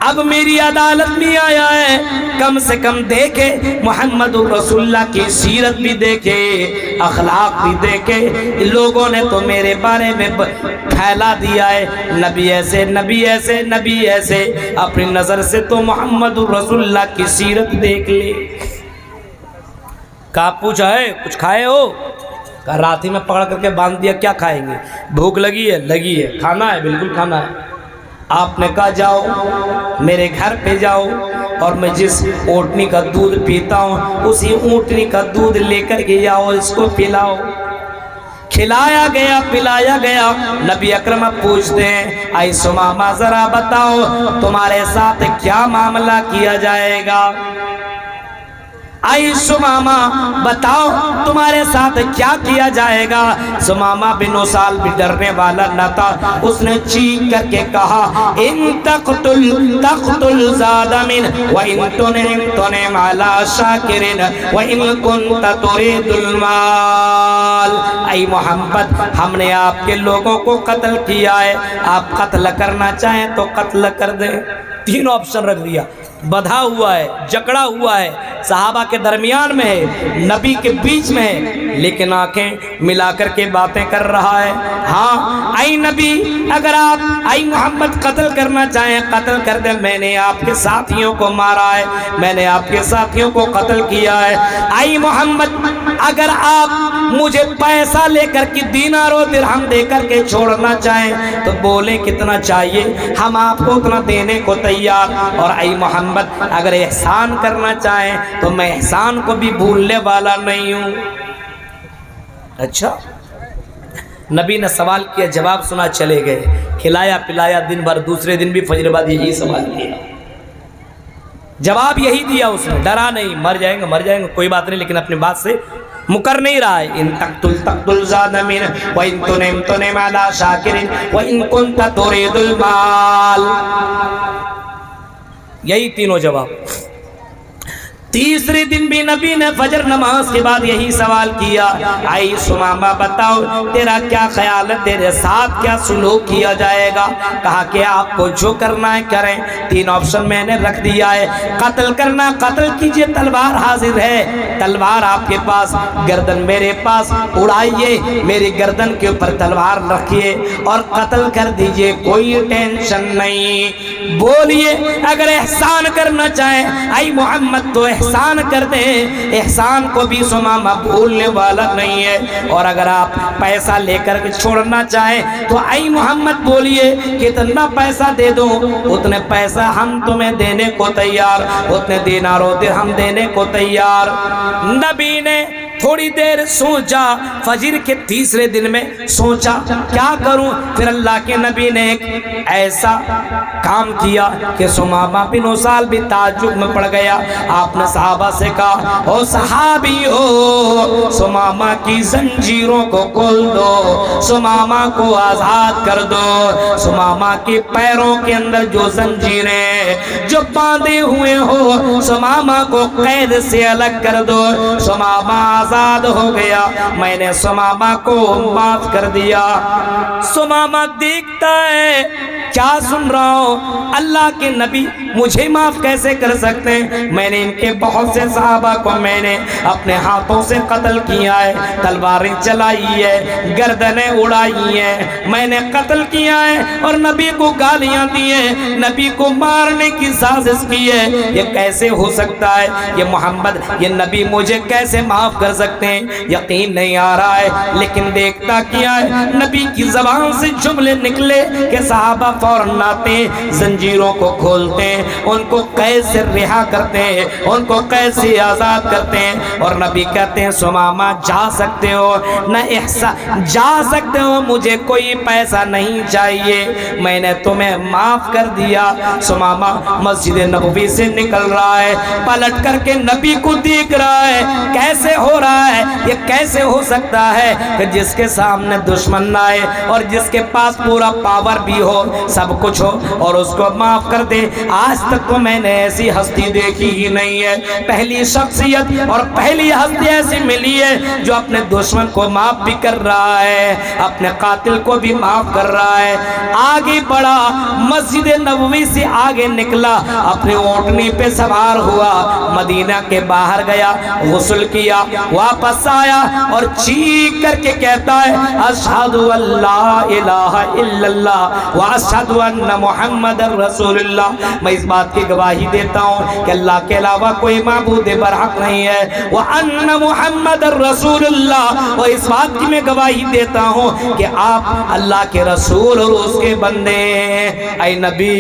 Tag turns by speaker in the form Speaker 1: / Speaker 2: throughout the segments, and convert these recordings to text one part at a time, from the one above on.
Speaker 1: اب میری عدالت میں آیا ہے، کم سے کم دیکھے محمد رسول اللہ کی سیرت بھی دیکھے، اخلاق بھی دیکھے۔ لوگوں نے تو میرے بارے میں پھیلا دیا ہے نبی ایسے، نبی ایسے، نبی ایسے۔ اپنی نظر سے تو محمد رسول اللہ کی سیرت دیکھ لے۔ کہا پوچھا ہے کچھ کھائے ہو؟ کہا رات ہی میں پکڑ کر کے باندھ دیا، کیا کھائیں گے؟ بھوک لگی ہے؟ لگی ہے۔ کھانا ہے؟ بالکل کھانا ہے۔ آپ نے کہا جاؤ میرے گھر پہ جاؤ، اور میں جس اونٹنی کا دودھ پیتا ہوں اسی اونٹنی کا دودھ لے کر کے جاؤ، اس کو پلاؤ۔ کھلایا گیا، پلایا گیا۔ نبی اکرم پوچھتے ہیں اے ثمامہ ذرا بتاؤ تمہارے ساتھ کیا معاملہ کیا جائے گا؟ اے ثمامہ بتاؤ تمہارے ساتھ کیا کیا جائے گا؟ ثمامہ بن اسال بھی ڈرنے والا نہ تھا، اس نے چیخ کر کے کہا ان تقتل تقتل زاد من وان تنعم تنعم علی شاکر وان کنت ترید المال۔ اے محمد ہم نے آپ کے لوگوں کو قتل کیا ہے، آپ قتل کرنا چاہیں تو قتل کر دیں۔ تین آپشن رکھ دیا، بدھا ہوا ہے، جکڑا ہوا ہے، صحابہ کے درمیان میں ہے، نبی کے بیچ میں ہے، لیکن آنکھیں ملا کر کے باتیں کر رہا ہے۔ ہاں اے نبی اگر آپ اے محمد قتل کرنا چاہیں قتل کر دیں، میں نے آپ کے ساتھیوں کو مارا ہے، میں نے آپ کے ساتھیوں کو قتل کیا ہے۔ اے محمد اگر آپ مجھے پیسہ لے کر کے دینار و درہم دے کر کے چھوڑنا چاہیں تو بولیں کتنا چاہیے، ہم آپ کو اتنا دینے کو تیار۔ اور اے محمد اگر احسان کرنا چاہیں تو میں احسان کو بھی بھولنے والا نہیں ہوں۔ اچھا نبی نے سوال کیا، جواب سنا، چلے گئے، کھلایا پلایا دن بھر، دوسرے دن بھی فجر بعد یہی سوال کیا، جواب یہی دیا اس نے، ڈرا نہیں، مر جائیں گے مر جائیں گے کوئی بات نہیں، لیکن اپنی بات سے مکر نہیں رہا ہے۔ ان تقتل تقتل زاد من وان تنعم تنعم علی شاکر وان کنت ترید المال۔ یہی تینوں جواب۔ تیسرے دن بھی نبی نے فجر نماز کے بعد یہی سوال کیا، اے ثمامہ بتاؤ تیرا کیا خیال ہے، تیرے ساتھ کیا سلوک کیا جائے گا؟ کہا کہ آپ کو جو کرنا ہے کریں، تین آپشن میں نے رکھ دیا ہے، قتل کرنا قتل کیجئے، تلوار حاضر ہے، تلوار آپ کے پاس، گردن میرے پاس، اڑائیے میری گردن کے اوپر تلوار رکھیے اور قتل کر دیجئے، کوئی ٹینشن نہیں۔ بولیے اگر احسان کرنا چاہیں اے محمد تو احسان کر دیں، احسان کو بھی ثمامہ بھولنے والا نہیں ہے۔ اور اگر آپ پیسہ لے کر کے چھوڑنا چاہیں تو اے محمد بولیے کتنا پیسہ دے دوں، اتنے پیسہ ہم تمہیں دینے کو تیار، اتنے دینار و درہم دینے کو تیار۔ نبی نے تھوڑی دیر سوچا، فجر کے تیسرے دن میں سوچا کیا کروں، پھر اللہ کے نبی نے ایک ایسا کام کیا کہ ثمامہ بن اسال بھی تعجب میں پڑ گیا۔ آپ نے صحابہ سے کہا او صحابی ہو، ثمامہ کی زنجیروں کو کھول دو، ثمامہ کو آزاد کر دو، ثمامہ کے پیروں کے اندر جو زنجیریں جو باندھے ہوئے ہو ثمامہ کو قید سے الگ کر دو۔ ثمامہ آزاد ہو گیا، میں نے ثمامہ کو معاف کر دیا۔ ثمامہ دیکھتا ہے کیا سن رہا ہوں، اللہ کے نبی مجھے معاف کیسے کر سکتے ہیں؟ میں نے ان کے بہت سے صحابہ کو میں نے اپنے ہاتھوں سے قتل کیا ہے، تلواریں چلائی ہے، گردنیں اڑائی ہیں، میں نے قتل کیا ہے اور نبی کو گالیاں دی ہیں، نبی کو مارنے کی سازش کی ہے۔ یہ کیسے ہو سکتا ہے؟ یہ محمد یہ نبی مجھے کیسے معاف کر سکتے ہیں؟ یقین نہیں آ رہا ہے، لیکن دیکھتا کیا ہے، نبی کی زبان سے جملے نکلے کہ صحابہ فوراً آتے ہیں، زنجیروں کو کھولتے ہیں، ان کو قید سے رہا کرتے ہیں، ان کو قید سے آزاد کرتے ہیں، اور نبی کہتے ہیں ثمامہ جا سکتے ہو، نہ احسان جا سکتے ہو، مجھے کوئی پیسہ نہیں چاہیے، میں نے تمہیں معاف کر دیا۔ ثمامہ مسجد نبوی سے نکل رہا ہے، پلٹ کر کے نبی کو دیکھ رہا ہے، کیسے ہو رہا رہا ہے یہ کیسے ہو سکتا ہے کہ جس کے سامنے دشمن نہ آئے اور جس کے پاس پورا پاور بھی ہو سب کچھ ہو اور اس کو معاف کر دے. آج تک تو میں نے ایسی ہستی دیکھی ہی نہیں ہے. پہلی شخصیت اور پہلی ہستی ایسی ملی ہے جو اپنے دشمن کو معاف بھی کر رہا ہے, اپنے قاتل کو بھی معاف کر رہا ہے. آگے بڑھا, مسجد نبوی سے آگے نکلا, اپنے اونٹنی پہ سوار ہوا, مدینہ کے باہر گیا, غسل کیا, واپس آیا اور چیخ کر کے کہتا ہے اشہد ان لا الہ الا اللہ واشہد ان محمد رسول اللہ. میں اس بات کی گواہی دیتا ہوں کہ اللہ کے علاوہ کوئی معبود برحق نہیں ہے, وان محمد رسول اللہ, اور اس بات کی میں گواہی دیتا ہوں کہ آپ اللہ کے رسول اور اس کے بندے ہیں. اے نبی,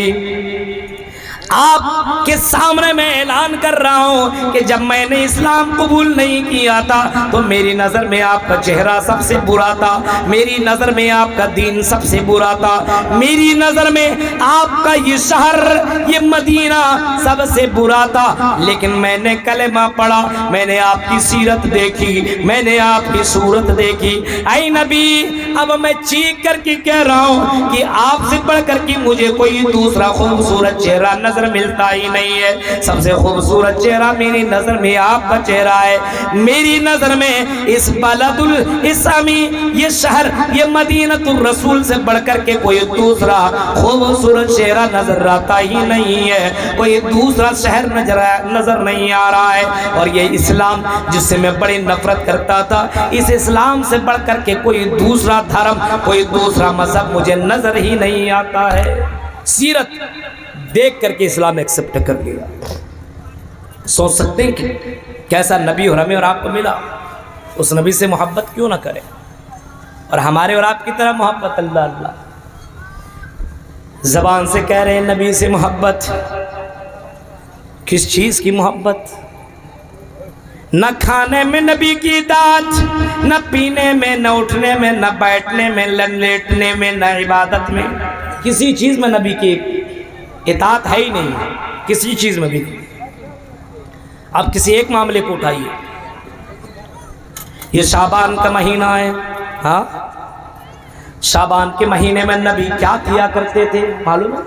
Speaker 1: آپ کے سامنے میں اعلان کر رہا ہوں کہ جب میں نے اسلام قبول نہیں کیا تھا تو میری نظر میں آپ کا چہرہ سب سے برا تھا, میری نظر میں آپ کا دین سب سے برا تھا, میری نظر میں آپ کا یہ شہر یہ مدینہ سب سے برا تھا. لیکن میں نے کلمہ پڑھا, میں نے آپ کی سیرت دیکھی, میں نے آپ کی صورت دیکھی. اے نبی, اب میں چیخ کر کے کہہ رہا ہوں کہ آپ سے بڑھ کر کے مجھے کوئی دوسرا خوبصورت چہرہ نظر ملتا ہی نہیں ہے. سب سے خوبصورت چہرہ میری نظر میں آپ کا چہرہ ہے. میری نظر میں اس بلد الاسلامی یہ شہر یہ مدینہ الرسول سے بڑھ کر کے کوئی دوسرا خوبصورت چہرہ نظر آتا ہی نہیں ہے, کوئی دوسرا شہر نظر نہیں آ رہا ہے. اور یہ اسلام جس سے میں بڑی نفرت کرتا تھا, اس اسلام سے بڑھ کر کے کوئی دوسرا دھرم کوئی دوسرا مذہب مجھے نظر ہی نہیں آتا ہے. سیرت دیکھ کر کے اسلام ایکسپٹ کر لیا. سوچ سکتے ہیں کہ کیسا نبی اور ہمیں اور آپ کو ملا, اس نبی سے محبت کیوں نہ کریں, اور ہمارے اور آپ کی طرح محبت اللہ اللہ. زبان سے کہہ رہے ہیں نبی سے محبت, کس چیز کی محبت؟ نہ کھانے میں نبی کی اطاعت, نہ پینے میں, نہ اٹھنے میں, نہ بیٹھنے میں, نہ لیٹنے میں, نہ عبادت میں, کسی چیز میں نبی کی اطاعت ہے ہی نہیں, کسی چیز میں بھی. اب کسی ایک معاملے کو اٹھائیے, یہ شعبان کا مہینہ ہے, ہاں شعبان کے مہینے میں نبی کیا کیا کرتے تھے معلوم ہے؟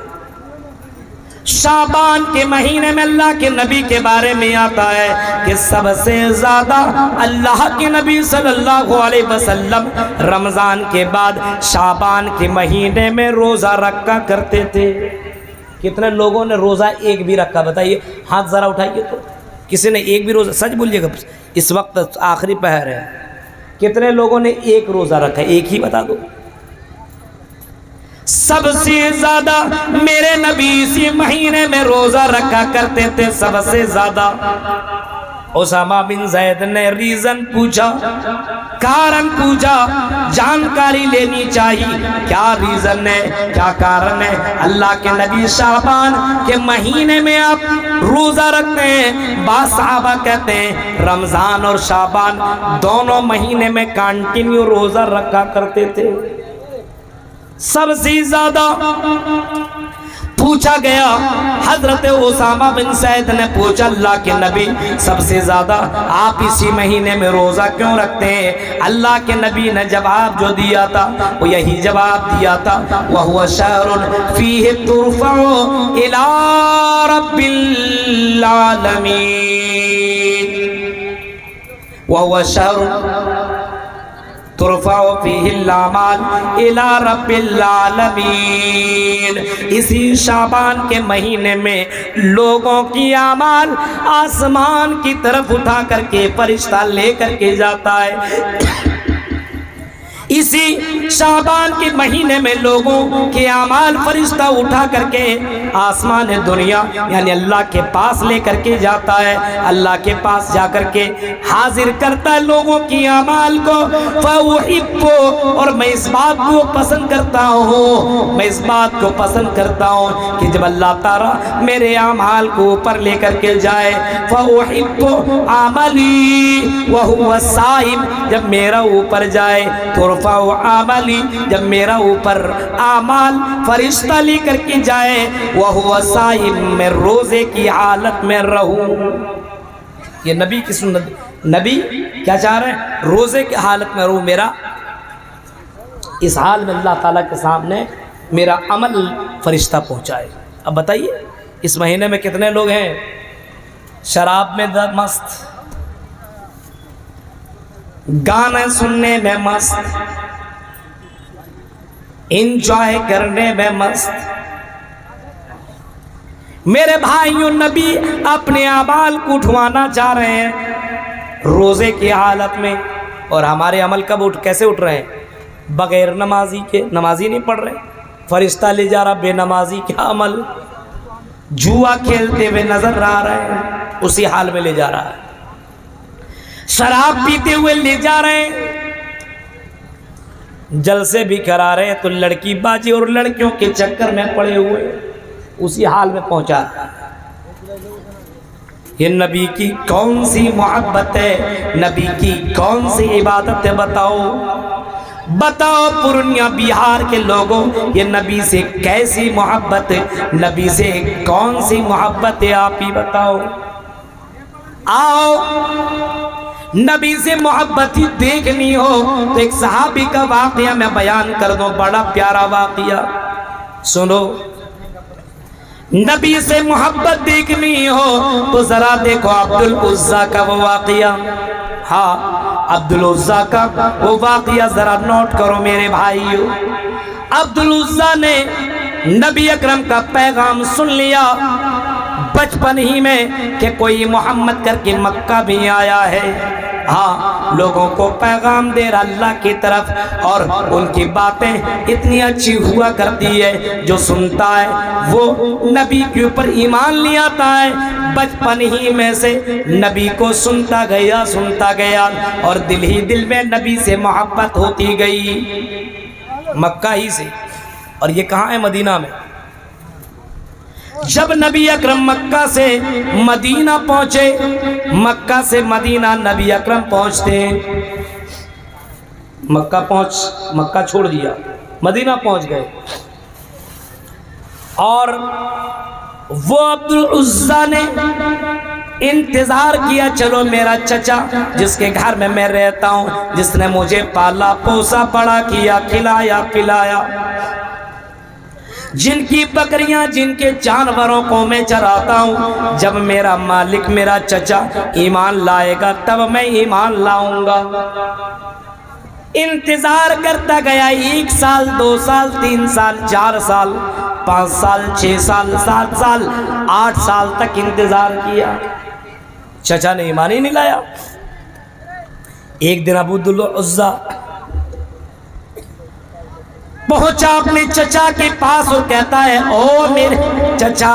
Speaker 1: شعبان کے مہینے میں اللہ کے نبی کے بارے میں آتا ہے کہ سب سے زیادہ اللہ کے نبی صلی اللہ علیہ وسلم رمضان کے بعد شعبان کے مہینے میں روزہ رکھا کرتے تھے. کتنے لوگوں نے روزہ ایک بھی رکھا بتائیے, ہاتھ ذرا اٹھائیے تو. کسی نے ایک بھی روزہ, سچ بولیے گا, اس وقت آخری پہر ہے, کتنے لوگوں نے ایک روزہ رکھا؟ ایک ہی بتا دو. سب سے زیادہ میرے نبی اسی مہینے میں روزہ رکھا کرتے تھے, سب سے زیادہ. اسامہ بن زید نے ریزن پوچھا, کارن پوچھا, جانکاری لینی چاہیے, کیا ریزن ہے, کیا کارن ہے؟ اللہ کے نبی شعبان کے مہینے میں آپ روزہ رکھتے ہیں. بعض صحابہ کہتے ہیں رمضان اور شعبان دونوں مہینے میں کنٹینیو روزہ رکھا کرتے تھے. سب سے زیادہ پوچھا گیا, حضرت اسامہ بن زید نے پوچھا اللہ کے نبی سب سے زیادہ آپ اسی مہینے میں روزہ کیوں رکھتے ہیں؟ اللہ کے نبی نے جواب جو دیا تھا وہ یہی جواب دیا تھا, وَهُوَ شَهْرٌ فِيهِ تُرْفَعُ إِلَىٰ رَبِّ الْعَالَمِينَ, وَهُوَ شَهْرٌ ترفع فیہ الاعمال الی رب العالمین. اسی شعبان کے مہینے میں لوگوں کی اعمال آسمان کی طرف اٹھا کر کے فرشتہ لے کر کے جاتا ہے. اسی شعبان کے مہینے میں لوگوں کے اعمال فرشتہ اٹھا کر کے آسمان دنیا یعنی اللہ کے پاس لے کر کے جاتا ہے. اللہ کے پاس جا کر کے حاضر کرتا ہے لوگوں کی اعمال کو. فَأُحِبُّ, اور میں اس بات کو پسند کرتا ہوں, میں اس بات کو پسند کرتا ہوں کہ جب اللہ تعالیٰ میرے اعمال کو اوپر لے کر کے جائے. فَأُحِبُّ عَمَلِي وَهُوَ الصَّائِمُ, جب میرا اوپر جائے تو عملی, جب میرا اوپر اعمال فرشتہ لے کر کے جائے, وَهُوَ صائم, میں روزے کی حالت میں رہوں. یہ نبی کی سنت. نبی کیا چاہ رہے ہیں؟ روزے کی حالت میں رو میرا اس حال میں اللہ تعالیٰ کے سامنے میرا عمل فرشتہ پہنچائے. اب بتائیے اس مہینے میں کتنے لوگ ہیں شراب میں مست، گانے سننے میں مست، انجوائے کرنے میں مست. میرے بھائیوں، نبی اپنے اعمال کو اٹھوانا چاہ رہے ہیں روزے کی حالت میں، اور ہمارے عمل کب کیسے اٹھ رہے ہیں؟ بغیر نمازی کے. نمازی نہیں پڑھ رہے، فرشتہ لے جا رہا بے نمازی کا عمل، جوا کھیلتے ہوئے نظر آ رہے ہیں اسی حال میں لے جا رہا ہے، شراب پیتے ہوئے لے جا رہے ہیں، جلسے بھی کرا رہے ہیں تو لڑکی بازی اور لڑکیوں کے چکر میں پڑے ہوئے اسی حال میں پہنچا. یہ نبی کی کون سی محبت ہے، نبی کی کون سی عبادت ہے؟ بتاؤ پورنیہ بہار کے لوگوں، یہ نبی سے کیسی محبت ہے، نبی سے کون سی محبت ہے؟ آپ ہی بتاؤ. آؤ نبی سے محبت ہی دیکھنی ہو تو ایک صحابی کا واقعہ میں بیان کر دوں، بڑا پیارا واقعہ سنو. نبی سے محبت دیکھنی ہو تو ذرا دیکھو عبدالعزیٰ کا وہ واقعہ. ہاں عبدالعزیٰ کا وہ واقعہ ذرا نوٹ کرو میرے بھائیو. عبدالعزیٰ نے نبی اکرم کا پیغام سن لیا بچپن ہی میں کہ کوئی محمد کر کے مکہ بھی آیا ہے. ہاں لوگوں کو پیغام دے رہا اللہ کی طرف، اور ان کی باتیں اتنی اچھی ہوا کرتی ہے جو سنتا ہے وہ نبی کے اوپر ایمان لے آتا ہے. بچپن ہی میں سے نبی کو سنتا گیا اور دل ہی دل میں نبی سے محبت ہوتی گئی مکہ ہی سے. اور یہ کہاں ہے؟ مدینہ میں. جب نبی اکرم مکہ سے مدینہ پہنچے، مکہ سے مدینہ نبی اکرم پہنچتے ہیں، مکہ چھوڑ دیا مدینہ پہنچ گئے. اور وہ عبدالعزیٰ نے انتظار کیا، چلو میرا چچا جس کے گھر میں میں رہتا ہوں، جس نے مجھے پالا پوسا بڑا کیا، کھلایا پلایا، جن کی بکریاں جن کے جانوروں کو میں چراتا ہوں، جب میرا مالک میرا چچا ایمان لائے گا تب میں ایمان لاؤں گا. انتظار کرتا گیا، 1 سال 2 سال 3 سال 4 سال 5 سال 6 سال 7 سال 8 سال تک انتظار کیا، چچا نے ایمان ہی نہیں لایا. ایک دن عبدالعزیٰ پہنچا اپنے چچا کے پاس اور کہتا ہے، او میرے چچا،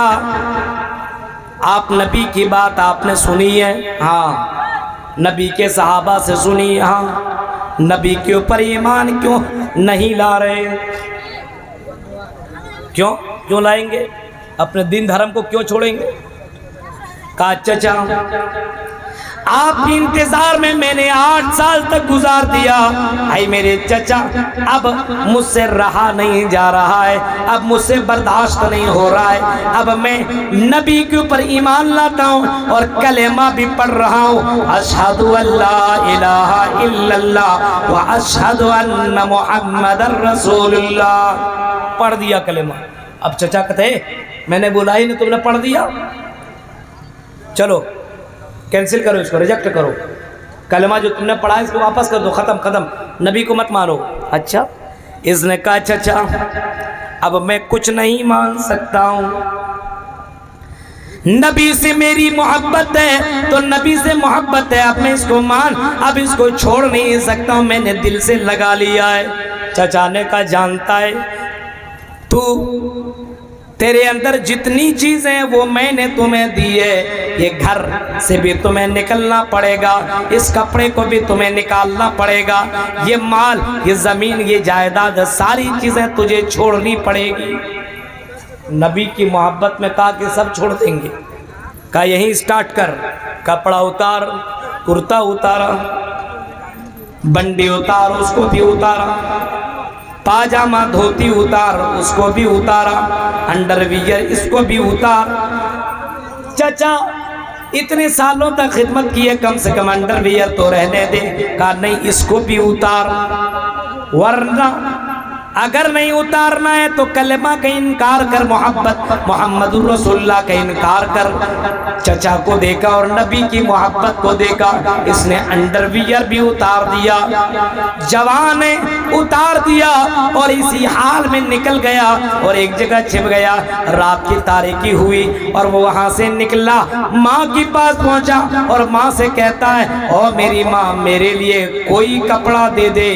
Speaker 1: آپ نبی کی بات آپ نے سنی ہے؟ ہاں. نبی کے صحابہ سے سنی؟ ہاں. نبی کے اوپر ایمان کیوں نہیں لا رہے؟ کیوں لائیں گے؟ اپنے دین دھرم کو کیوں چھوڑیں گے؟ کہا چچا آپ کے انتظار میں نے 8 سال تک گزار دیا، اے میرے چچا اب مجھ سے رہا نہیں جا رہا ہے، اب مجھ سے برداشت نہیں ہو رہا ہے، اب میں نبی کے اوپر ایمان لاتا ہوں اور کلمہ بھی پڑھ رہا ہوں، اشہد ان لا الہ الا اللہ و اشہد ان محمد رسول اللہ. پڑھ دیا کلمہ. اب چچا کہتے میں نے بولا ہی نہیں، تم نے پڑھ دیا، چلو کینسل کرو، اس کو ریجیکٹ کرو، کلمہ جو تم نے پڑھا اس کو واپس کر دو، ختم، نبی کو مت مانو. اچھا. اس نے کہا چچا اب میں کچھ نہیں مان سکتا ہوں، نبی سے میری محبت ہے تو نبی سے محبت ہے، اب میں اس کو اب اس کو چھوڑ نہیں سکتا ہوں، میں نے دل سے لگا لیا ہے. چچا نے کہا جانتا ہے تیرے اندر جتنی چیزیں ہیں وہ میں نے تمہیں دی ہے، یہ گھر سے بھی تمہیں نکلنا پڑے گا، اس کپڑے کو بھی تمہیں نکالنا پڑے گا، یہ مال، یہ زمین، یہ جائیداد، ساری چیزیں تجھے چھوڑنی پڑے گی. نبی کی محبت میں کہا کہ سب چھوڑ دیں گے. کہا یہیں سٹارٹ کر، کپڑا اتار، کرتا اتارا، بنڈی اتار، اس کو بھی اتارا، پاجامہ دھوتی اتار، اس کو بھی اتارا، انڈر ویئر اس کو بھی اتار. چچا اتنے سالوں تک خدمت کی ہے، کم سے کم انڈر ویئر تو رہنے دے۔ کہا نہیں، اس کو بھی اتار، ورنہ اگر نہیں اتارنا ہے تو کلمہ کا انکار کر، محمد رسول اللہ کا انکار کر۔ چچا کو دیکھا اور نبی کی محبت کو دیکھا، اس نے انڈر ویئر بھی اتار دیا، جوان نے اتار دیا اور اسی حال میں نکل گیا اور ایک جگہ چھپ گیا۔ رات کی تاریکی ہوئی اور وہ وہاں سے نکلا، ماں کے پاس پہنچا اور ماں سے کہتا ہے، او میری ماں، میرے لیے کوئی کپڑا دے دے،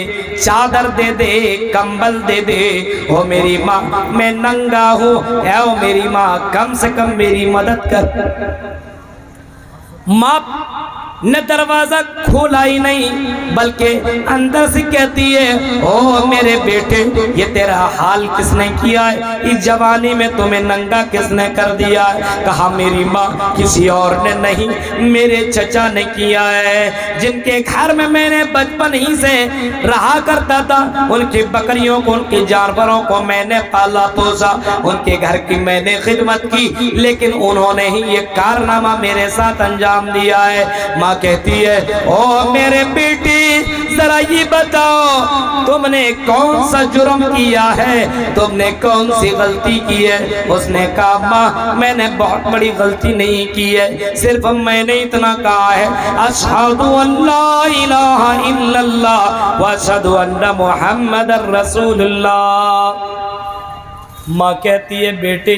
Speaker 1: چادر دے دے، کمبل دے دے۔ او میری ماں، میں ننگا ہوں، اے او میری ماں، کم سے کم میری مدد کر۔ ماں نے دروازہ کھولا ہی نہیں بلکہ اندر سے کہتی ہے، او میرے بیٹے، یہ تیرا حال کس نے کیا ہے؟ اس جوانی میں تمہیں ننگا کس نے کر دیا ہے؟ کہا میری ماں، کسی اور نے نہیں، میرے چچا نے کیا ہے، جن کے گھر میں میں نے بچپن ہی سے رہا کرتا تھا۔ ان کی بکریوں کو، ان کے جانوروں کو میں نے پالا پوسا، ان کے گھر کی میں نے خدمت کی، لیکن انہوں نے ہی یہ کارنامہ میرے ساتھ انجام دیا ہے۔ ماں کہتی ہے، او میرے بیٹی، ذرا یہ بتاؤ تم نے کون سا جرم کیا ہے، تم نے کون سی غلطی کی ہے؟ اس نے کہا، ماں میں نے بہت بڑی غلطی نہیں کی ہے، صرف میں نے اتنا کہا ہے، اشہد ان لا الہ الا اللہ واشہد ان محمد رسول اللہ۔ ماں کہتی ہے، بیٹے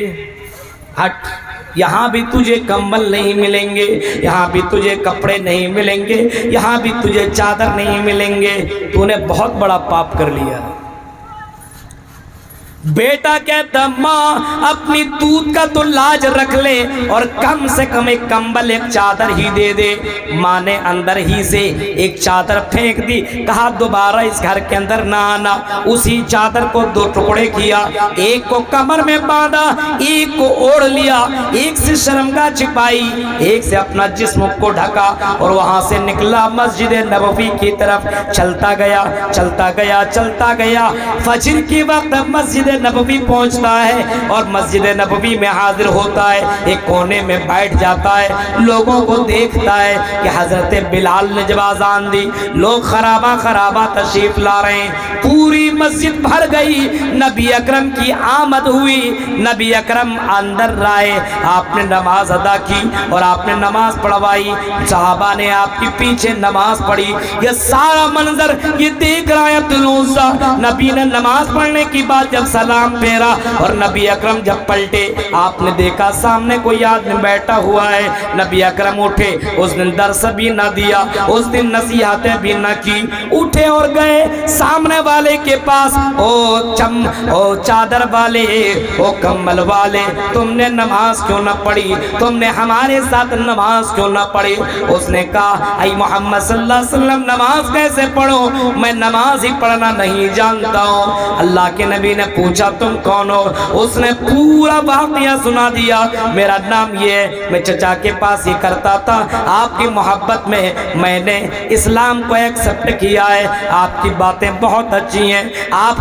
Speaker 1: ہٹ، یہاں بھی تجھے کمبل نہیں ملیں گے، یہاں بھی تجھے کپڑے نہیں ملیں گے، یہاں بھی تجھے چادر نہیں ملیں گے، تو نے بہت بڑا پاپ کر لیا۔ بیٹا کہتا، ماں اپنی دودھ کا تو لاج رکھ لے اور کم سے کم ایک کمبل، ایک چادر ہی دے دے۔ ماں نے اندر ہی سے ایک چادر پھینک دی، کہا دوبارہ اس گھر کے اندر نہ آنا۔ اسی چادر کو دو ٹکڑے کیا، ایک کو کمر میں باندھا، ایک کو اوڑھ لیا، ایک سے شرمگاہ چھپائی، ایک سے اپنا جسم کو ڈھکا اور وہاں سے نکلا مسجد نبوی کی طرف۔ چلتا گیا، چلتا گیا، چلتا گیا، فجر کی وقت مسجد نبوی پہنچتا ہے اور مسجد نبوی میں حاضر ہوتا ہے، ایک کونے میں بیٹھ جاتا ہے، لوگوں کو دیکھتا ہے کہ حضرت بلال نے جب اذان دی، لوگ خرابہ خرابہ تشریف لا رہے ہیں، پوری مسجد بھر گئی، نبی اکرم کی آمد ہوئی، نبی اکرم اندر رائے، آپ نے نماز ادا کی اور آپ نے نماز پڑھوائی، صحابہ نے آپ کی پیچھے نماز پڑھی۔ یہ سارا منظر یہ دیکھ رہا ہے عبدالعزیٰ۔ نبی نے نماز پڑھنے کی بعد جب سلام پھیرا اور نبی اکرم جب پلٹے، آپ نے دیکھا سامنے کوئی آدمی بیٹھا ہوا ہے۔ نبی اکرم اٹھے، اس دن درس بھی نہ دیا، اس دن نصیحتیں بھی نہ کی، اٹھے اور گئے سامنے والے کے پاس، او چادر والے، او کمبل والے، تم نے نماز کیوں نہ پڑھی؟ تم نے ہمارے ساتھ نماز کیوں نہ پڑھی؟ اس نے کہا، اے محمد صلی اللہ علیہ وسلم، نماز کیسے پڑھو؟ میں نماز ہی پڑھنا نہیں جانتا ہوں۔ اللہ کے نبی نے پوچھا، تم کون ہو؟ اس نے پورا واقعہ سنا دیا، میرا نام یہ ہے، میں چچا کے پاس ہی کرتا تھا، آپ کی محبت میں نے اسلام کو ایکسپٹ کیا ہے، آپ کی باتیں بہت اچھی ہیں، آپ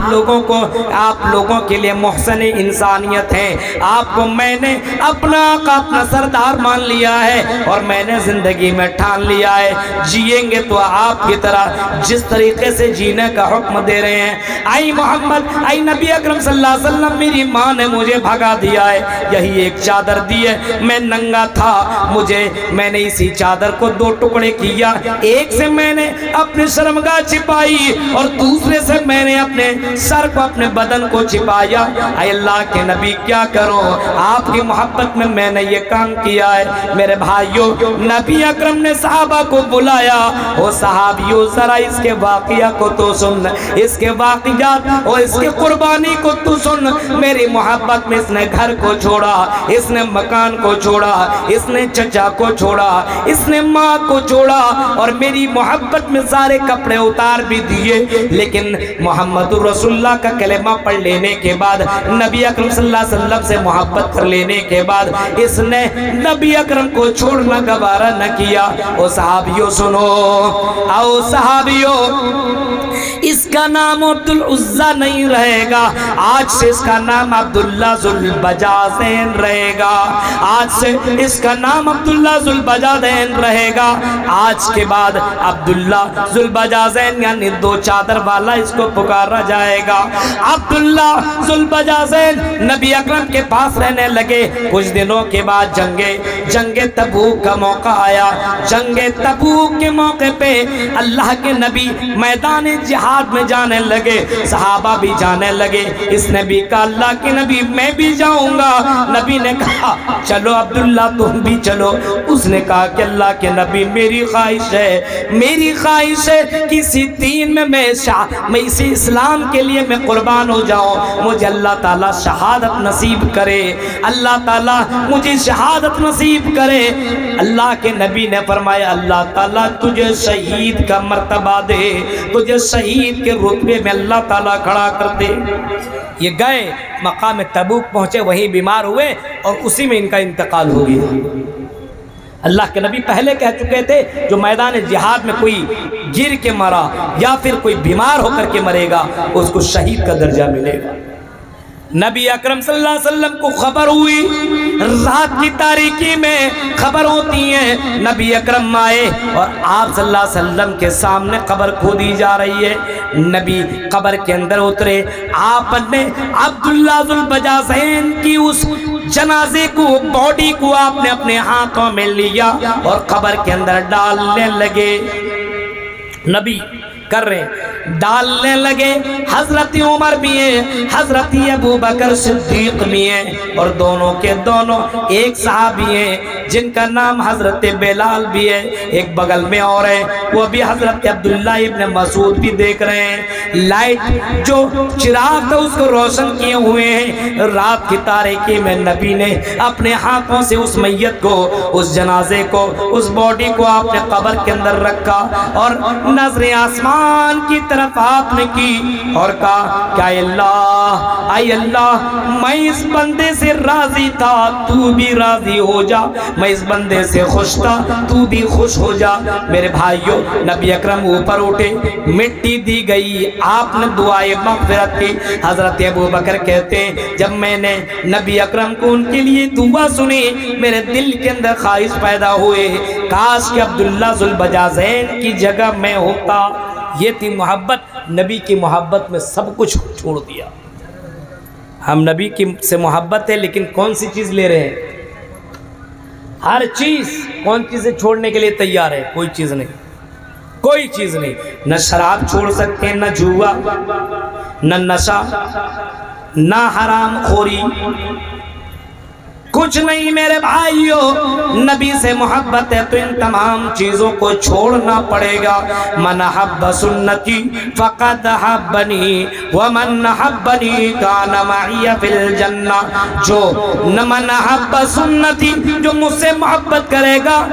Speaker 1: لوگوں کے لیے محسن انسانیت ہیں، آپ کو میں نے اپنا آقا، اپنا سردار مان لیا ہے اور میں نے زندگی میں ٹھان لیا ہے، جیئیں گے تو آپ کی طرح جس طریقے سے جینے کا حکم دے رہے ہیں۔ اے محمد، اے نبی اکرم صلی اللہ علیہ وسلم، میری ماں نے مجھے بھگا دیا ہے، یہی ایک چادر دی ہے، میں ننگا تھا، میں نے اسی چادر کو دو ٹکڑے کیا، ایک سے میں نے اپنی شرمگاہ چھپائی اور دوسرے سے میں نے اپنے سر کو، اپنے بدن کو چھپایا۔ اے اللہ کے نبی، کیا کروں؟ آپ کی محبت میں نے یہ کام کیا ہے۔ میرے بھائیوں، نبی اکرم نے صحابہ کو بلایا، او صحابیوں، ذرا اس کے واقعہ کو تو سن، اس کے واقعات اور اس کے قربانی کو تو سن۔ میری محبت میں اس نے گھر کو چھوڑا، اس نے مکان کو چھوڑا، اس نے چچا کو چھوڑا، اس نے ماں کو چھوڑا اور میری محبت میں سارے کپڑے اتار بھی دیے، لیکن محمد رسول اللہ کا کلمہ پڑھ لینے کے بعد، نبی اکرم صلی اللہ علیہ وسلم سے محبت کر لینے کے بعد، اس نے نبی اکرم کو چھوڑنا گوارا نہ کیا۔ او صحابیوں سنو، او صحابیوں، اس کا نام عبدالعزیٰ نہیں رہے گا، آج سے اس کا نام عبداللہ ذوالبجازین رہے گا، آج سے اس کا نام عبداللہ ذوالبجازین رہے گا، آج کے بعد عبداللہ ذوالبجازین یعنی دو چادر والا اس کو پکارا جائے گا۔ عبداللہ ذوالبجازین نبی اکرم کے پاس رہنے لگے۔ کچھ دنوں کے بعد جنگ تبوک کا موقع آیا۔ جنگ تبوک کے موقع پہ اللہ کے نبی میدان جہاد میں جانے لگے، صحابہ بھی جانے لگے۔ اس نے بھی کہا اللہ کے نبی میں بھی جاؤں گا۔ نبی نے کہا چلو عبداللہ تم بھی چلو۔ اس نے کہا کہ اللہ کے نبی میری خواہش ہے کسی دین میں اسی اسلام کے لیے میں قربان ہو جاؤں، مجھے اللہ تعالیٰ شہادت نصیب کرے، اللہ تعالیٰ مجھے شہادت نصیب کرے۔ اللہ کے نبی نے فرمایا اللہ تعالیٰ تجھے شہید کا مرتبہ دے، تجھے شہید کے رتبے میں اللہ تعالیٰ کھڑا کر دے۔ یہ گئے مقام تبوک پہنچے، وہیں بیمار ہوئے اور اسی میں ان کا انتقال ہو گیا۔ اللہ کے نبی پہلے کہہ چکے تھے جو میدان جہاد میں کوئی گر کے مرا یا پھر کوئی بیمار ہو کر کے مرے گا اس کو شہید کا درجہ ملے گا۔ نبی اکرم صلی اللہ علیہ وسلم کو خبر ہوئی، رات کی تاریکی میں خبر ہوتی ہے، نبی اکرم آئے اور آپ صلی اللہ علیہ وسلم کے سامنے قبر کھودی جا رہی ہے۔ نبی قبر کے اندر اترے، آپ نے عبداللہ ذوالبجازین کی اس جنازے کو، باڈی کو آپ نے اپنے ہاتھوں میں لیا اور قبر کے اندر ڈالنے لگے۔ نبی کر رہے ڈالنے لگے، حضرت عمر بھی ہیں، حضرت ابو بکر صدیق بھی ہیں، اور دونوں کے دونوں ایک صحابی ہیں جن کا نام حضرت بلال بھی ہے، ایک بغل میں اور ہے وہ بھی حضرت عبداللہ ابن مسعود بھی دیکھ رہے ہیں۔ لائٹ جو چراغ تھا اس کو روشن کیے ہوئے ہیں۔ رات کی تاریکی میں نبی نے اپنے ہاتھوں سے اس میت کو، اس جنازے کو، اس باڈی کو آپ نے قبر کے اندر رکھا اور نظر آسمان کی طرف آپ نے کی اور کہا کہ اے اللہ میں اس بندے سے راضی تھا تو بھی راضی ہو جا، میں اس بندے سے خوش تھا تو بھی خوش ہو جا۔ میرے بھائیوں نبی اکرم اوپر اٹھے، مٹی دی گئی، آپ نے دعائے مغفرت کی۔ حضرت ابو بکر کہتے ہیں جب میں نے نبی اکرم کو ان کے لیے دعا سنی میرے دل کے اندر خواہش پیدا ہوئے کاش کہ عبداللہ ذوالبجازین کی جگہ میں ہوتا۔ یہ تھی محبت، نبی کی محبت میں سب کچھ چھوڑ دیا۔ ہم نبی کی سے محبت ہے لیکن کون سی چیز لے رہے ہیں؟ ہر چیز، کون چیزیں چھوڑنے کے لیے تیار ہے؟ کوئی چیز نہیں، کوئی چیز نہیں۔ نہ شراب چھوڑ سکتے ہیں، نہ جوا، نہ نشہ، نہ حرام خوری، کچھ نہیں میرے بھائیوں۔ نبی سے محبت ہے تو ان تمام چیزوں کو چھوڑنا پڑے گا۔ من حب سنتی فقد حبنی ومن حبنی کان معی فی الجنہ۔ جو من حب سنتی، جو مجھ سے محبت کرے گا،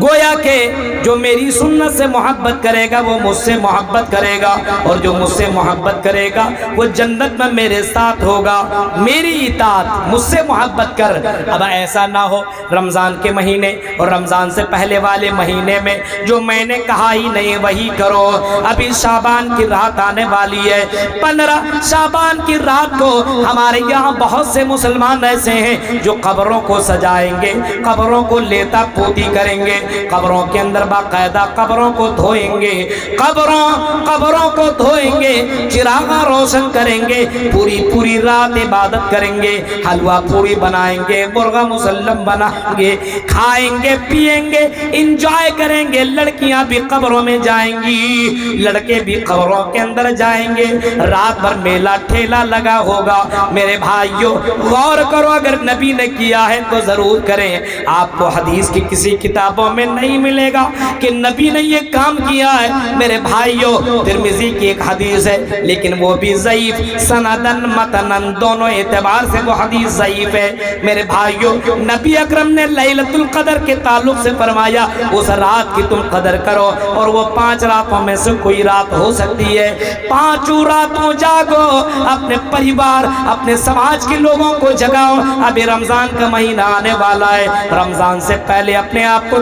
Speaker 1: گویا کہ جو میری سنت سے محبت کرے گا وہ مجھ سے محبت کرے گا، اور جو مجھ سے محبت کرے گا وہ جنت میں میرے ساتھ ہوگا۔ میری اطاعت، مجھ سے محبت کر۔ اب ایسا نہ ہو رمضان کے مہینے اور رمضان سے پہلے والے مہینے میں جو میں نے کہا ہی نہیں وہی کرو۔ ابھی شعبان کی رات آنے والی ہے، 15 شعبان کی رات کو ہمارے یہاں بہت سے مسلمان ایسے ہیں جو قبروں کو سجائیں گے، قبروں کو لیتا پوتی کریں گے، قبروں کے اندر باقاعدہ قبروں کو دھوئیں گے، قبروں کو دھوئیں گے، چراغاں روشن کریں گے، پوری رات عبادت کریں گے، حلوہ پوری بنائیں گے، مرغا مسلم بنائیں گے، کھائیں گے، پیئیں گے، انجوائے کریں گے۔ لڑکیاں بھی قبروں میں جائیں گی، لڑکے بھی قبروں کے اندر جائیں گے، رات بھر میلہ ٹھیلا لگا ہوگا۔ میرے بھائیوں غور کرو، اگر نبی نے کیا ہے تو ضرور کریں۔ آپ کو حدیث کی کسی کتابوں میں نہیں ملے گا کہ نبی نے یہ کام کیا ہے۔ میرے بھائیوں ترمذی کی ایک حدیث ہے لیکن وہ بھی ضعیف، سندن متنن دونوں اعتبار سے وہ حدیث ضعیف ہے۔ میرے بھائیوں نبی اکرم نے لیلۃ القدر کے تعلق سے فرمایا اس رات کی تم قدر کرو، اور وہ 5 راتوں میں سے کوئی رات ہو سکتی ہے۔ 5 راتوں جاگو، اپنے پریوار، اپنے سماج کے لوگوں کو جگاؤ۔ ابھی رمضان کا مہینہ آنے والا ہے، رمضان سے پہلے اپنے آپ کو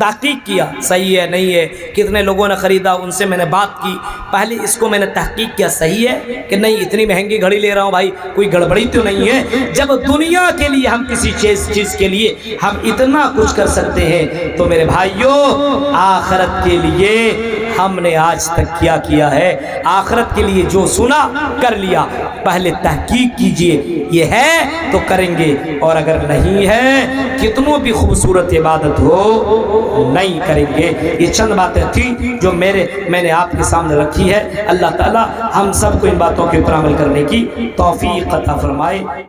Speaker 1: تحقیق کیا صحیح ہے نہیں ہے، کتنے لوگوں نے خریدا، ان سے میں نے بات کی، پہلے اس کو میں نے تحقیق کیا صحیح ہے کہ نہیں، اتنی مہنگی گھڑی لے رہا ہوں بھائی کوئی گڑبڑی تو نہیں ہے۔ جب دنیا کے لیے ہم کسی چیز کے لیے ہم اتنا کچھ کر سکتے ہیں تو میرے بھائیوں آخرت کے لیے ہم نے آج تک کیا کیا ہے؟ آخرت کے لیے جو سنا کر لیا، پہلے تحقیق کیجئے یہ ہے تو کریں گے، اور اگر نہیں ہے کتنوں بھی خوبصورت عبادت ہو نہیں کریں گے۔ یہ چند باتیں تھیں جو میں نے آپ کے سامنے رکھی ہے۔ اللہ تعالی ہم سب کو ان باتوں کے اوپر عمل کرنے کی توفیق عطا فرمائے۔